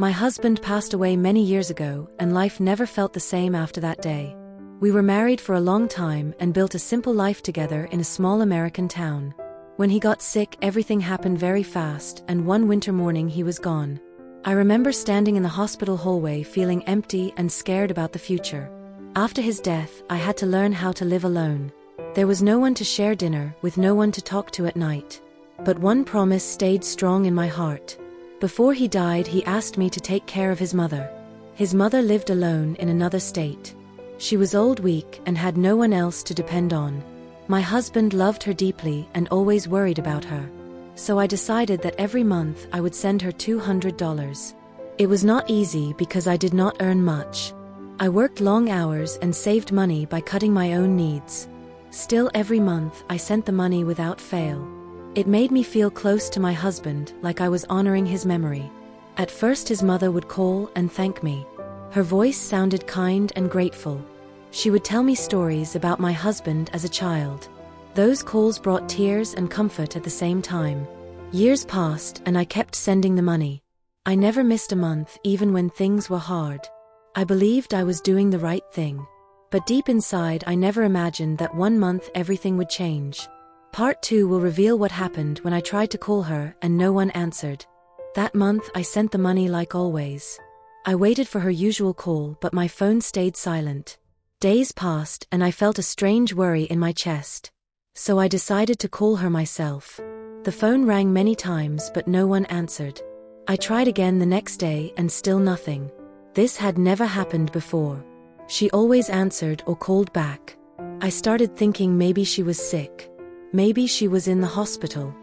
My husband passed away many years ago, and life never felt the same after that day. We were married for a long time and built a simple life together in a small American town. When he got sick, everything happened very fast, and one winter morning he was gone. I remember standing in the hospital hallway feeling empty and scared about the future. After his death, I had to learn how to live alone. There was no one to share dinner with, no one to talk to at night. But one promise stayed strong in my heart. Before he died, he asked me to take care of his mother. His mother lived alone in another state. She was old, weak, and had no one else to depend on. My husband loved her deeply and always worried about her. So I decided that every month I would send her $200. It was not easy because I did not earn much. I worked long hours and saved money by cutting my own needs. Still, every month I sent the money without fail. It made me feel close to my husband, like I was honoring his memory. At first his mother would call and thank me. Her voice sounded kind and grateful. She would tell me stories about my husband as a child. Those calls brought tears and comfort at the same time. Years passed and I kept sending the money. I never missed a month, even when things were hard. I believed I was doing the right thing. But deep inside, I never imagined that one month everything would change. Part 2 will reveal what happened when I tried to call her and no one answered. That month I sent the money like always. I waited for her usual call, but my phone stayed silent. Days passed and I felt a strange worry in my chest. So I decided to call her myself. The phone rang many times but no one answered. I tried again the next day and still nothing. This had never happened before. She always answered or called back. I started thinking maybe she was sick. Maybe she was in the hospital.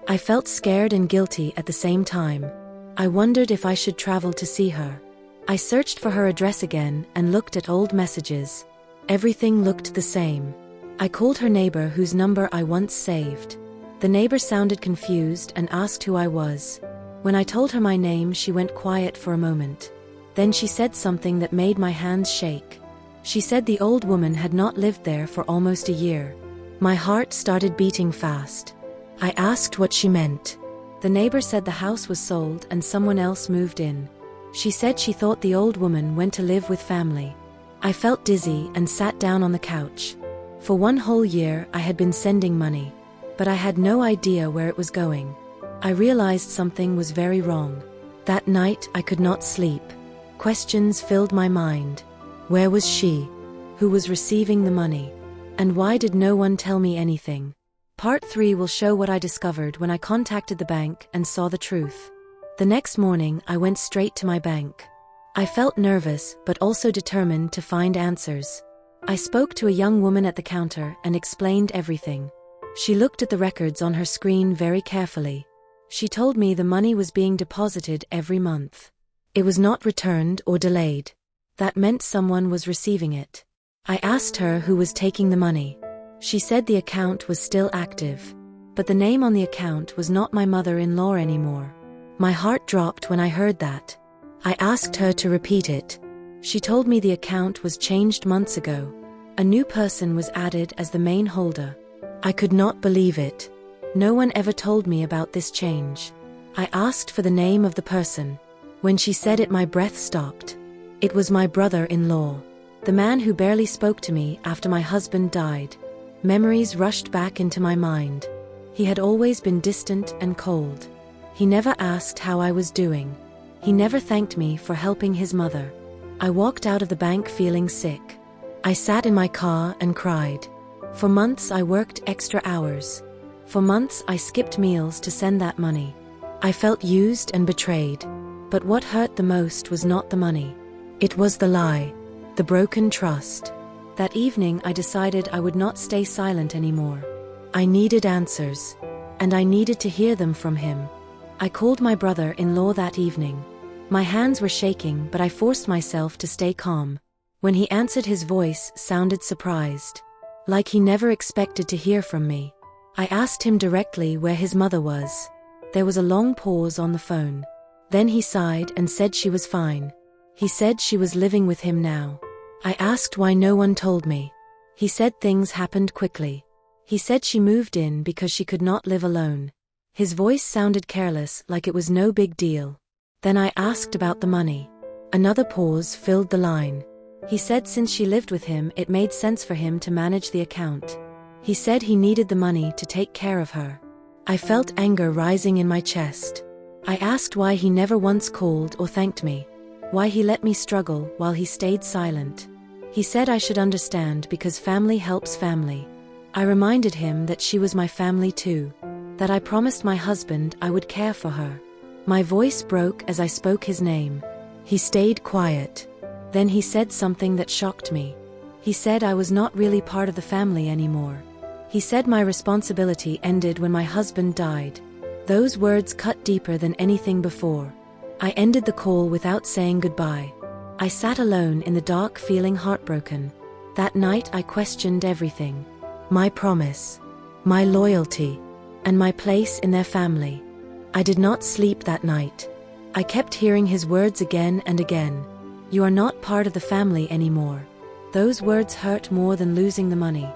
I felt scared and guilty at the same time. I wondered if I should travel to see her. I searched for her address again and looked at old messages. Everything looked the same. I called her neighbor whose number I once saved. The neighbor sounded confused and asked who I was. When I told her my name, she went quiet for a moment. Then she said something that made my hands shake. She said the old woman had not lived there for almost a year. My heart started beating fast. I asked what she meant. The neighbor said the house was sold and someone else moved in. She said she thought the old woman went to live with family. I felt dizzy and sat down on the couch. For one whole year I had been sending money, but I had no idea where it was going. I realized something was very wrong. That night I could not sleep. Questions filled my mind. Where was she? Who was receiving the money? And why did no one tell me anything? Part 3 will show what I discovered when I contacted the bank and saw the truth. The next morning I went straight to my bank. I felt nervous but also determined to find answers. I spoke to a young woman at the counter and explained everything. She looked at the records on her screen very carefully. She told me the money was being deposited every month. It was not returned or delayed. That meant someone was receiving it. I asked her who was taking the money. She said the account was still active. But the name on the account was not my mother-in-law anymore. My heart dropped when I heard that. I asked her to repeat it. She told me the account was changed months ago. A new person was added as the main holder. I could not believe it. No one ever told me about this change. I asked for the name of the person. When she said it, my breath stopped. It was my brother-in-law. The man who barely spoke to me after my husband died. Memories rushed back into my mind. He had always been distant and cold. He never asked how I was doing. He never thanked me for helping his mother. I walked out of the bank feeling sick. I sat in my car and cried. For months I worked extra hours. For months I skipped meals to send that money. I felt used and betrayed. But what hurt the most was not the money. It was the lie. The broken trust. That evening I decided I would not stay silent anymore. I needed answers. And I needed to hear them from him. I called my brother-in-law that evening. My hands were shaking, but I forced myself to stay calm. When he answered, his voice sounded surprised. Like he never expected to hear from me. I asked him directly where his mother was. There was a long pause on the phone. Then he sighed and said she was fine. He said she was living with him now. I asked why no one told me. He said things happened quickly. He said she moved in because she could not live alone. His voice sounded careless, like it was no big deal. Then I asked about the money. Another pause filled the line. He said since she lived with him, it made sense for him to manage the account. He said he needed the money to take care of her. I felt anger rising in my chest. I asked why he never once called or thanked me. Why he let me struggle while he stayed silent. He said I should understand because family helps family. I reminded him that she was my family too. That I promised my husband I would care for her. My voice broke as I spoke his name. He stayed quiet. Then he said something that shocked me. He said I was not really part of the family anymore. He said my responsibility ended when my husband died. Those words cut deeper than anything before. I ended the call without saying goodbye. I sat alone in the dark feeling heartbroken. That night I questioned everything. My promise, my loyalty, and my place in their family. I did not sleep that night. I kept hearing his words again and again. You are not part of the family anymore. Those words hurt more than losing the money.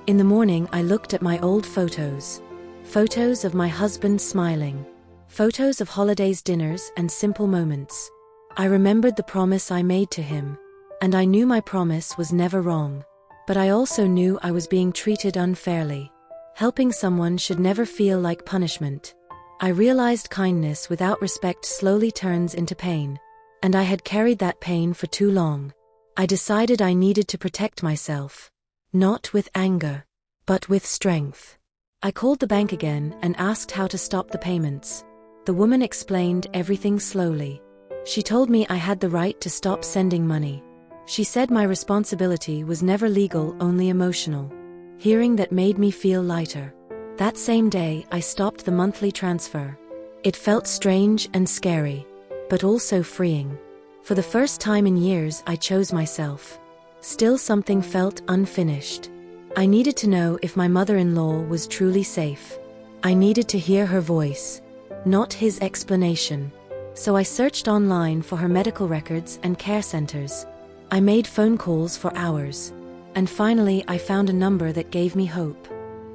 In the morning I looked at my old photos. Photos of my husband smiling. Photos of holidays, dinners, and simple moments. I remembered the promise I made to him. And I knew my promise was never wrong. But I also knew I was being treated unfairly. Helping someone should never feel like punishment. I realized kindness without respect slowly turns into pain. And I had carried that pain for too long. I decided I needed to protect myself. Not with anger, but with strength. I called the bank again and asked how to stop the payments. The woman explained everything slowly. She told me I had the right to stop sending money. She said my responsibility was never legal, only emotional. Hearing that made me feel lighter. That same day, I stopped the monthly transfer. It felt strange and scary, but also freeing. For the first time in years, I chose myself. Still, something felt unfinished. I needed to know if my mother-in-law was truly safe. I needed to hear her voice, not his explanation. So I searched online for her medical records and care centers. I made phone calls for hours. And finally I found a number that gave me hope.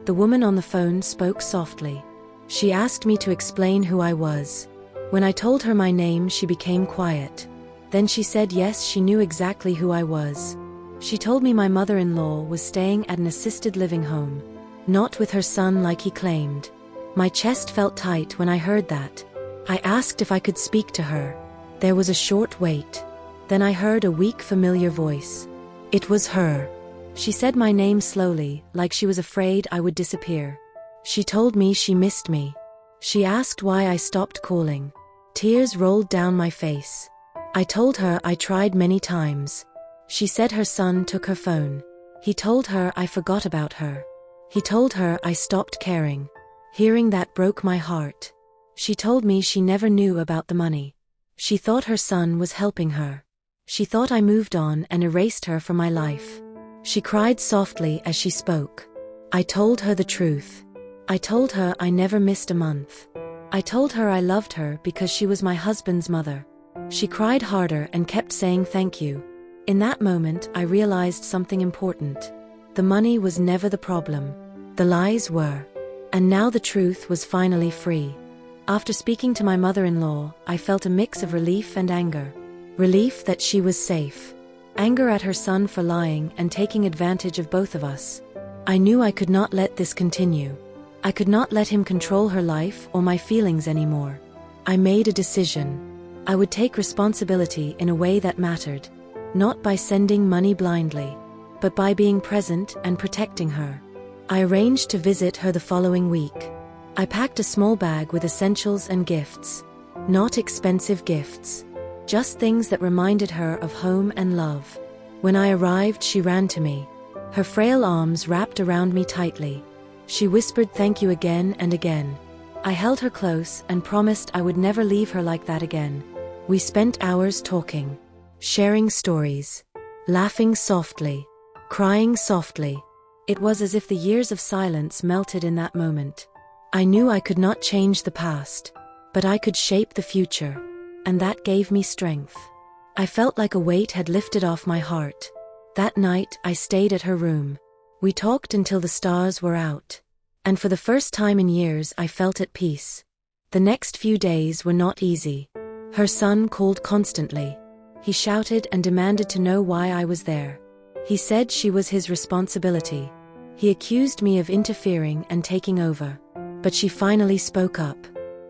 The woman on the phone spoke softly. She asked me to explain who I was. When I told her my name, she became quiet. Then she said yes, she knew exactly who I was. She told me my mother-in-law was staying at an assisted living home. Not with her son like he claimed. My chest felt tight when I heard that. I asked if I could speak to her. There was a short wait. Then I heard a weak, familiar voice. It was her. She said my name slowly, like she was afraid I would disappear. She told me she missed me. She asked why I stopped calling. Tears rolled down my face. I told her I tried many times. She said her son took her phone. He told her I forgot about her. He told her I stopped caring. Hearing that broke my heart. She told me she never knew about the money. She thought her son was helping her. She thought I moved on and erased her from my life. She cried softly as she spoke. I told her the truth. I told her I never missed a month. I told her I loved her because she was my husband's mother. She cried harder and kept saying thank you. In that moment, I realized something important. The money was never the problem. The lies were. And now the truth was finally free. After speaking to my mother-in-law, I felt a mix of relief and anger. Relief that she was safe. Anger at her son for lying and taking advantage of both of us. I knew I could not let this continue. I could not let him control her life or my feelings anymore. I made a decision. I would take responsibility in a way that mattered. Not by sending money blindly, but by being present and protecting her. I arranged to visit her the following week. I packed a small bag with essentials and gifts. Not expensive gifts. Just things that reminded her of home and love. When I arrived, she ran to me. Her frail arms wrapped around me tightly. She whispered thank you again and again. I held her close and promised I would never leave her like that again. We spent hours talking, sharing stories, laughing softly, crying softly. It was as if the years of silence melted in that moment. I knew I could not change the past, but I could shape the future. And that gave me strength. I felt like a weight had lifted off my heart. That night, I stayed at her room. We talked until the stars were out. And for the first time in years, I felt at peace. The next few days were not easy. Her son called constantly. He shouted and demanded to know why I was there. He said she was his responsibility. He accused me of interfering and taking over. But she finally spoke up.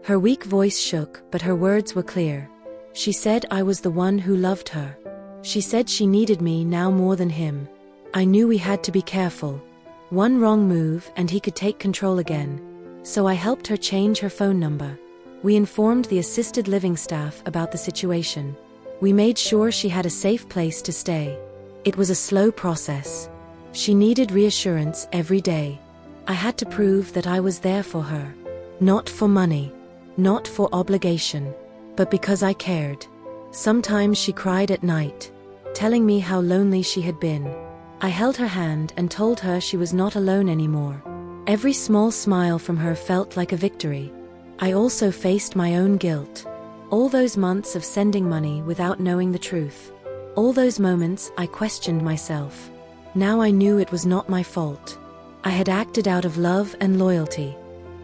Her weak voice shook, but her words were clear. She said I was the one who loved her. She said she needed me now more than him. I knew we had to be careful. One wrong move and he could take control again. So I helped her change her phone number. We informed the assisted living staff about the situation. We made sure she had a safe place to stay. It was a slow process. She needed reassurance every day. I had to prove that I was there for her. Not for money. Not for obligation. But because I cared. Sometimes she cried at night, telling me how lonely she had been. I held her hand and told her she was not alone anymore. Every small smile from her felt like a victory. I also faced my own guilt. All those months of sending money without knowing the truth. All those moments I questioned myself. Now I knew it was not my fault. I had acted out of love and loyalty.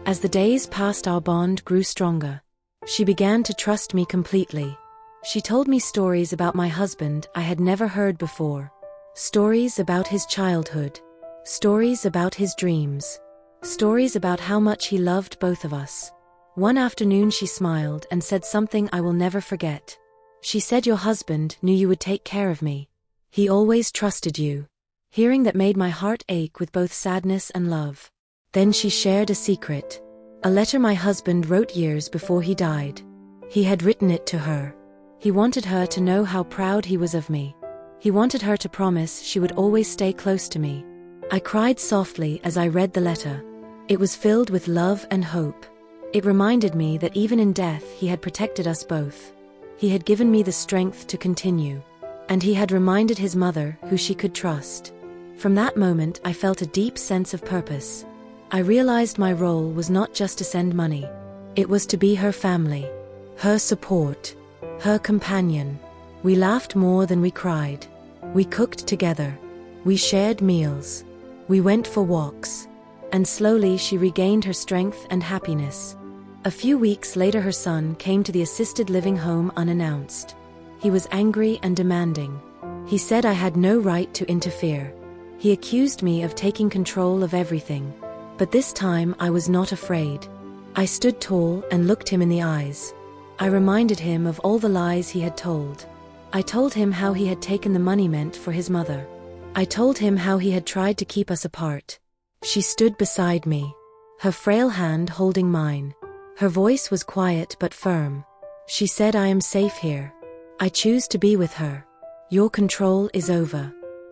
As the days passed, our bond grew stronger. She began to trust me completely. She told me stories about my husband I had never heard before. Stories about his childhood. Stories about his dreams. Stories about how much he loved both of us. One afternoon she smiled and said something I will never forget. She said, "Your husband knew you would take care of me. He always trusted you." Hearing that made my heart ache with both sadness and love. Then she shared a secret. A letter my husband wrote years before he died. He had written it to her. He wanted her to know how proud he was of me. He wanted her to promise she would always stay close to me. I cried softly as I read the letter. It was filled with love and hope. It reminded me that even in death he had protected us both. He had given me the strength to continue. And he had reminded his mother who she could trust. From that moment I felt a deep sense of purpose. I realized my role was not just to send money. It was to be her family, her support, her companion. We laughed more than we cried. We cooked together. We shared meals. We went for walks. And slowly she regained her strength and happiness. A few weeks later her son came to the assisted living home unannounced. He was angry and demanding. He said I had no right to interfere. He accused me of taking control of everything. But this time I was not afraid. I stood tall and looked him in the eyes. I reminded him of all the lies he had told. I told him how he had taken the money meant for his mother. I told him how he had tried to keep us apart. She stood beside me, her frail hand holding mine. Her voice was quiet but firm. She said, "I am safe here. I choose to be with her. Your control is over."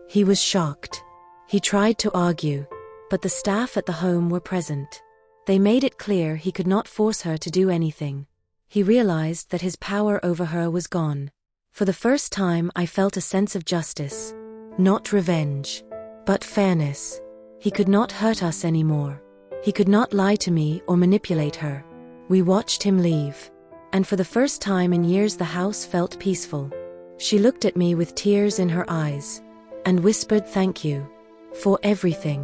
He was shocked. He tried to argue, but the staff at the home were present. They made it clear he could not force her to do anything. He realized that his power over her was gone. For the first time I felt a sense of justice. Not revenge, but fairness. He could not hurt us anymore. He could not lie to me or manipulate her. We watched him leave. And for the first time in years the house felt peaceful. She looked at me with tears in her eyes. And whispered, "Thank you. For everything."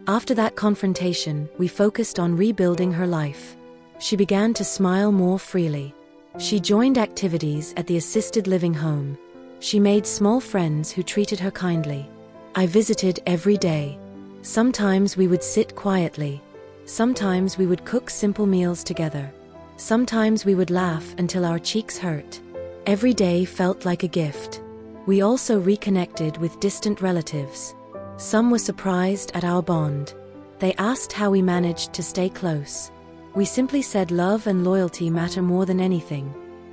After that confrontation, we focused on rebuilding her life. She began to smile more freely. She joined activities at the assisted living home. She made small friends who treated her kindly. I visited every day. Sometimes we would sit quietly. Sometimes we would cook simple meals together. Sometimes we would laugh until our cheeks hurt. Every day felt like a gift. We also reconnected with distant relatives. Some were surprised at our bond. They asked how we managed to stay close. We simply said love and loyalty matter more than anything.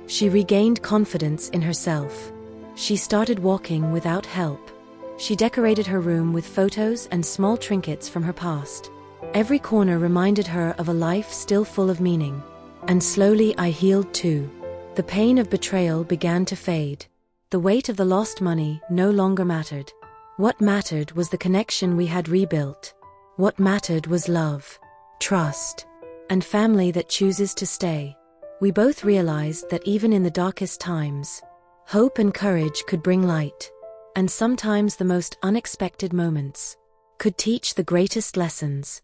She regained confidence in herself. She started walking without help. She decorated her room with photos and small trinkets from her past. Every corner reminded her of a life still full of meaning. And slowly I healed too. The pain of betrayal began to fade. The weight of the lost money no longer mattered. What mattered was the connection we had rebuilt. What mattered was love, trust, and family that chooses to stay. We both realized that even in the darkest times, hope and courage could bring light. And sometimes the most unexpected moments could teach the greatest lessons.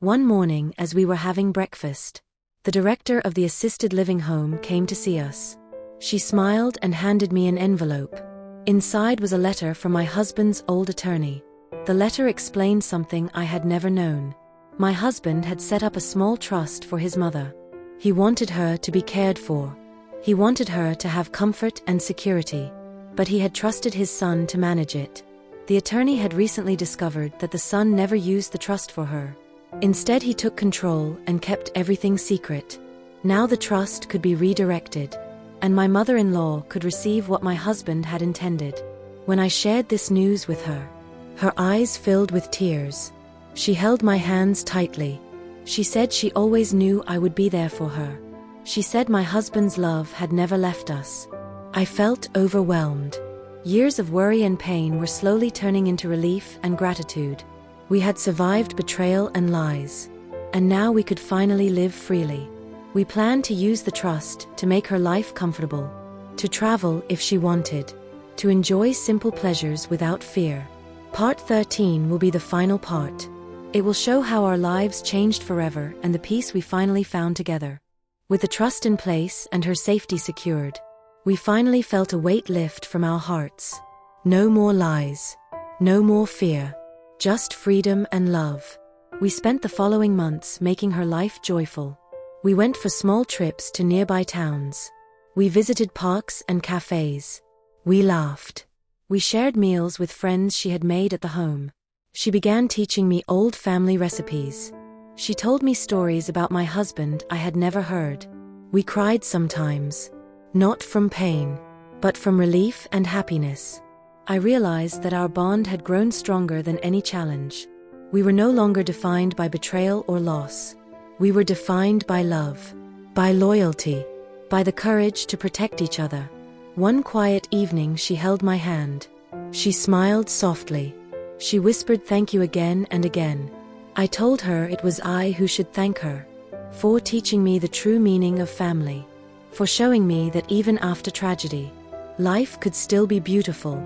One morning as we were having breakfast, the director of the assisted living home came to see us. She smiled and handed me an envelope. Inside was a letter from my husband's old attorney. The letter explained something I had never known. My husband had set up a small trust for his mother. He wanted her to be cared for. He wanted her to have comfort and security. But he had trusted his son to manage it. The attorney had recently discovered that the son never used the trust for her. Instead, he took control and kept everything secret. Now the trust could be redirected, and my mother-in-law could receive what my husband had intended. When I shared this news with her, her eyes filled with tears. She held my hands tightly. She said she always knew I would be there for her. She said my husband's love had never left us. I felt overwhelmed. Years of worry and pain were slowly turning into relief and gratitude. We had survived betrayal and lies, and now we could finally live freely. We planned to use the trust to make her life comfortable, to travel if she wanted, to enjoy simple pleasures without fear. Part 13 will be the final part. It will show how our lives changed forever and the peace we finally found together. With the trust in place and her safety secured, we finally felt a weight lift from our hearts. No more lies. No more fear. Just freedom and love. We spent the following months making her life joyful. We went for small trips to nearby towns. We visited parks and cafes. We laughed. We shared meals with friends she had made at the home. She began teaching me old family recipes. She told me stories about my husband I had never heard. We cried sometimes. Not from pain, but from relief and happiness. I realized that our bond had grown stronger than any challenge. We were no longer defined by betrayal or loss. We were defined by love, by loyalty, by the courage to protect each other. One quiet evening she held my hand. She smiled softly. She whispered thank you again and again. I told her it was I who should thank her, for teaching me the true meaning of family, for showing me that even after tragedy, life could still be beautiful.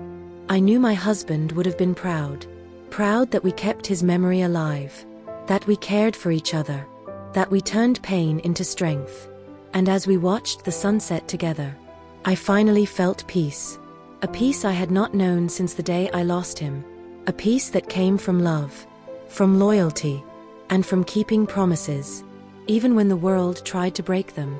I knew my husband would have been proud that we kept his memory alive, that we cared for each other, that we turned pain into strength. And as we watched the sunset together, I finally felt peace. A peace I had not known since the day I lost him. A peace that came from love, from loyalty, and from keeping promises, even when the world tried to break them.